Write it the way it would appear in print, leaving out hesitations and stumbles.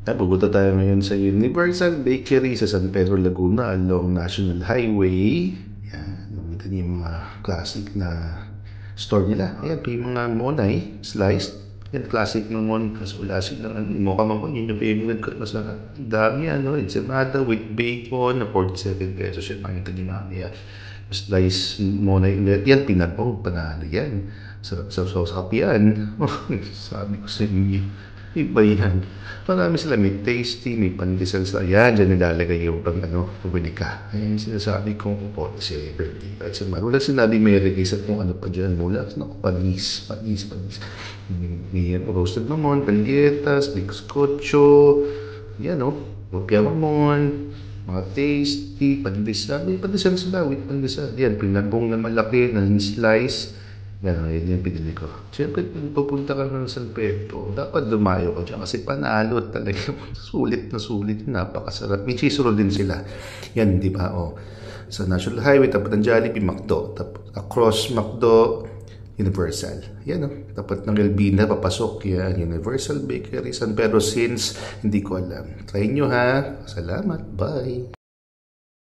Pupunta tayo ngayon sa Universal Bakery sa San Pedro, Laguna along National Highway. Yan, ito yung mga classic na store nila. Ayan, yung mga monay, sliced. Yan, classic ng mon. Kasi wala silang mukha mo. Yun yung favorite ko. Mas dami ensenada with bacon na 47 pesos. Yan, makita niyo na yan. Slice monay ulit. Yan, pinatong panalo yan. Sarap yan. Sabi ko sa inyo. Iba yan. Marami sila, may tasty, may pandesal sa ayan, dyan nilalagay yung pang pumili ka. Ayan sinasabi kong po, si birthday. At sa wala sinabi may regis at kung ano pa dyan. Mula, panis. May roasted mamon, palietas, biskotso, yan lupia mamon, mga tasty, pandesal. May pandesal sila, with pandesal. Yan, pinagong na malaki, na slice. Yan yung pinili ko. Siyempre, kung pupunta ka ng San Pedro, dapat dumayo ka dyan kasi panalo talaga. Sulit na sulit. Napakasarap. May cheese roll din sila. Yan, di ba? Sa National Highway, tapat ng Jollibee, McDo. Across McDo, Universal. Yan tapat ng Elbina, papasok yan. Universal Bakery, San Pedro, since hindi ko alam. Try nyo ha. Salamat. Bye.